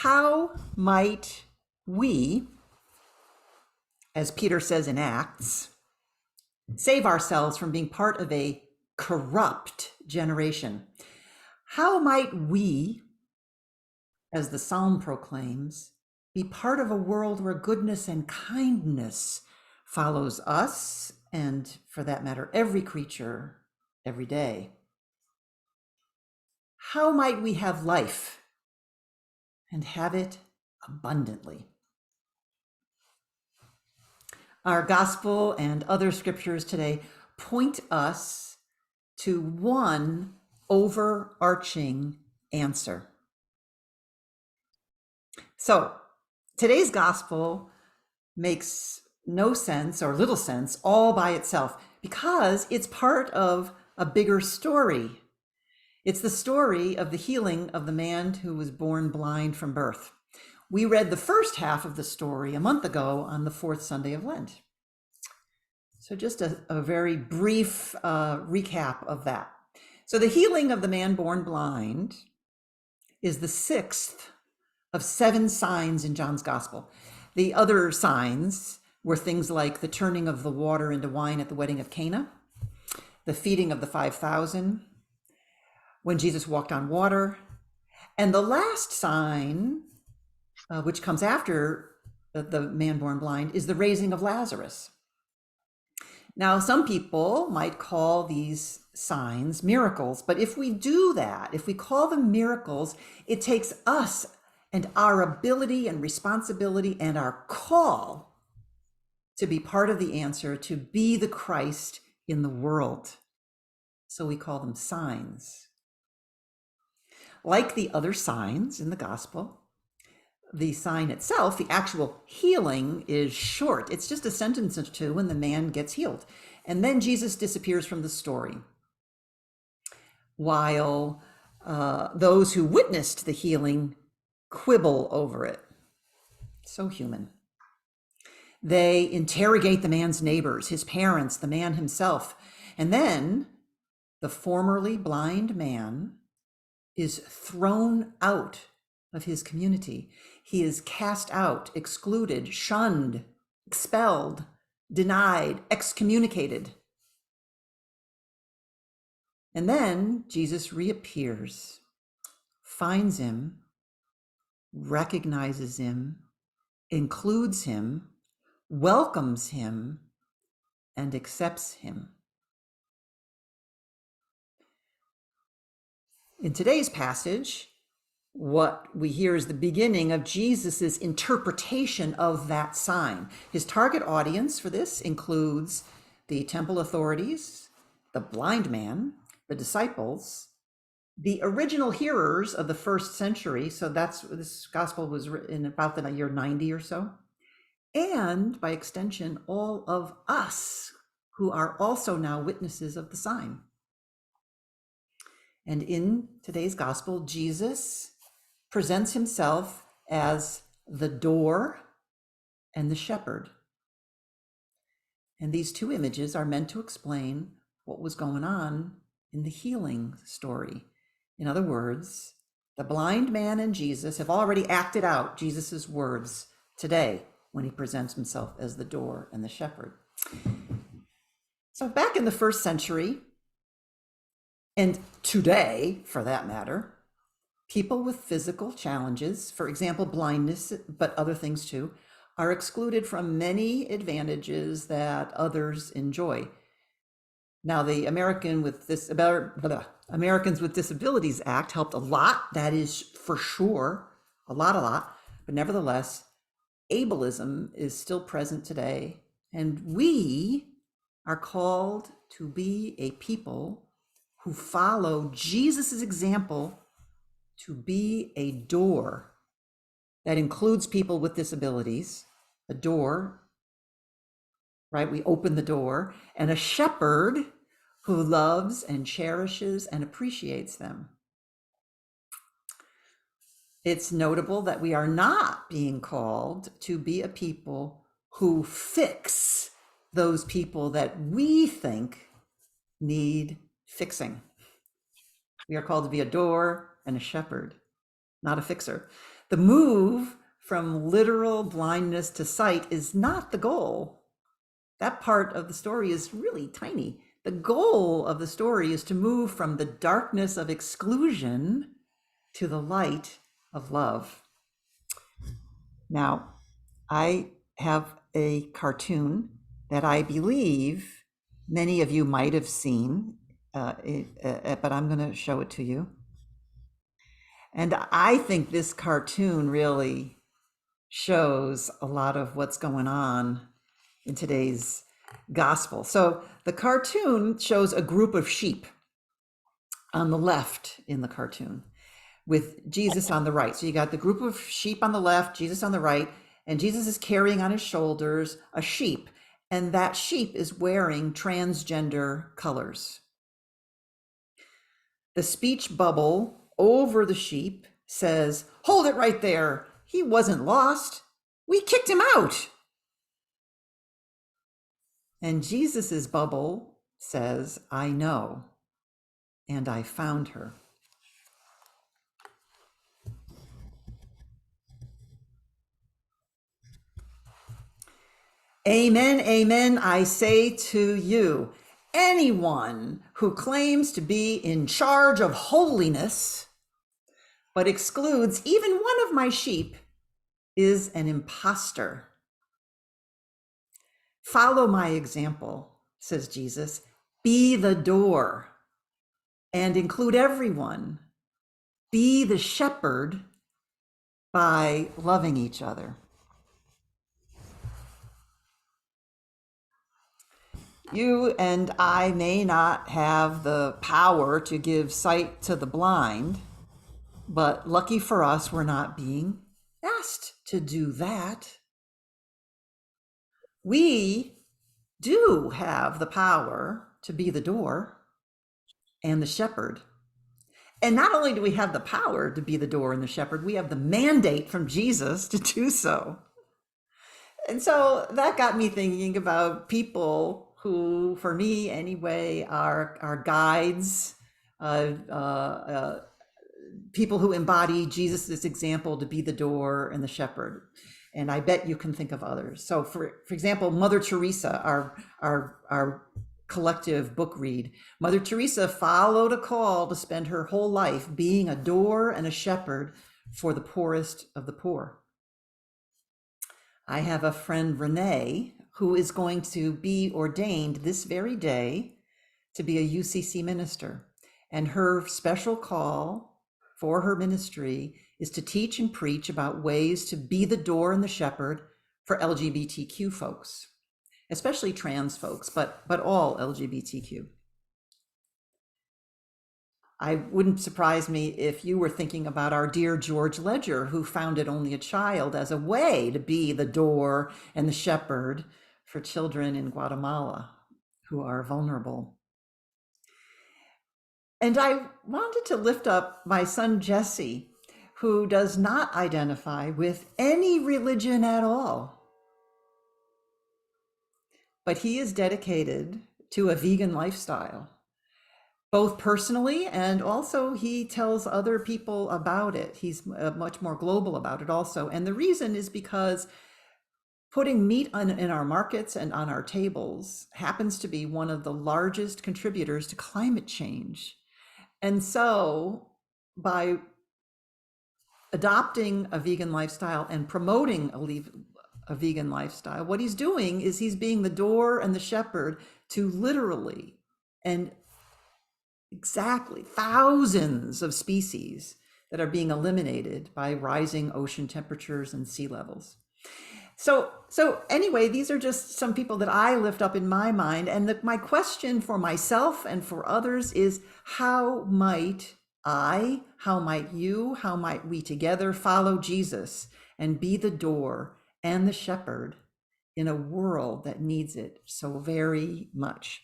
How might we, as Peter says in Acts, save ourselves from being part of a corrupt generation? How might we, as the psalm proclaims, be part of a world where goodness and kindness follows us, and for that matter, every creature, every day? How might we have life and have it abundantly? Our gospel and other scriptures today point us to one overarching answer. So today's gospel makes no sense or little sense all by itself because it's part of a bigger story. It's the story of the healing of the man who was born blind from birth. We read the first half of the story a month ago on the fourth Sunday of Lent. So just a very brief recap of that. So the healing of the man born blind is the sixth of 7 signs in John's gospel. The other signs were things like the turning of the water into wine at the wedding of Cana, the feeding of the 5,000, when Jesus walked on water, and the last sign, which comes after the man born blind, is the raising of Lazarus. Now, some people might call these signs miracles, but if we do that, if we call them miracles, it takes us and our ability and responsibility and our call to be part of the answer, to be the Christ in the world. So we call them signs. Like the other signs in the gospel, the sign itself, the actual healing, is short. It's just a sentence or two and the man gets healed. And then Jesus disappears from the story, while those who witnessed the healing quibble over it. So human. They interrogate the man's neighbors, his parents, the man himself. And then the formerly blind man is thrown out of his community. He is cast out, excluded, shunned, expelled, denied, excommunicated. And then Jesus reappears, finds him, recognizes him, includes him, welcomes him, and accepts him. In today's passage, what we hear is the beginning of Jesus's interpretation of that sign. His target audience for this includes the temple authorities, the blind man, the disciples, the original hearers of the first century. So this gospel was written in about the year 90 or so. And by extension, all of us who are also now witnesses of the sign. And in today's gospel, Jesus presents himself as the door and the shepherd. And these two images are meant to explain what was going on in the healing story. In other words, the blind man and Jesus have already acted out Jesus's words today when he presents himself as the door and the shepherd. So back in the first century, and today for that matter, people with physical challenges, for example, blindness, but other things too, are excluded from many advantages that others enjoy. Now, the Americans with Disabilities Act helped a lot, that is for sure, a lot, but nevertheless, ableism is still present today, and we are called to be a people who follow Jesus's example to be a door that includes people with disabilities, a door, right? We open the door, and a shepherd who loves and cherishes and appreciates them. It's notable that we are not being called to be a people who fix those people that we think need fixing. We are called to be a door and a shepherd, not a fixer. The move from literal blindness to sight is not the goal. That part of the story is really tiny. The goal of the story is to move from the darkness of exclusion to the light of love. Now, I have a cartoon that I believe many of you might have seen, but I'm going to show it to you. And I think this cartoon really shows a lot of what's going on in today's gospel. So the cartoon shows a group of sheep on the left in the cartoon with Jesus on the right. So you got the group of sheep on the left, Jesus on the right, and Jesus is carrying on his shoulders a sheep, and that sheep is wearing transgender colors. The speech bubble over the sheep says, "Hold it right there. He wasn't lost. We kicked him out." And Jesus's bubble says, "I know, and I found her." Amen, amen, I say to you, anyone who claims to be in charge of holiness, but excludes even one of my sheep, is an imposter. Follow my example, says Jesus. Be the door and include everyone. Be the shepherd by loving each other. You and I may not have the power to give sight to the blind, but lucky for us, we're not being asked to do that. We do have the power to be the door and the shepherd. And not only do we have the power to be the door and the shepherd, we have the mandate from Jesus to do so. And so that got me thinking about people who, for me anyway, are guides, people who embody Jesus's example to be the door and the shepherd. And I bet you can think of others. So for example, Mother Teresa, our collective book read. Mother Teresa followed a call to spend her whole life being a door and a shepherd for the poorest of the poor. I have a friend, Renee, who is going to be ordained this very day to be a UCC minister. And her special call for her ministry is to teach and preach about ways to be the door and the shepherd for LGBTQ folks, especially trans folks, but all LGBTQ. I wouldn't surprise me if you were thinking about our dear George Ledger, who founded Only a Child as a way to be the door and the shepherd for children in Guatemala who are vulnerable. And I wanted to lift up my son, Jesse, who does not identify with any religion at all. But he is dedicated to a vegan lifestyle, both personally, and also he tells other people about it. He's much more global about it also. And the reason is because putting meat in our markets and on our tables happens to be one of the largest contributors to climate change. And so by adopting a vegan lifestyle and promoting a vegan lifestyle, what he's doing is he's being the door and the shepherd to literally and exactly thousands of species that are being eliminated by rising ocean temperatures and sea levels. So anyway, these are just some people that I lift up in my mind. And my question for myself and for others is, how might I, how might you, how might we together follow Jesus and be the door and the shepherd in a world that needs it so very much?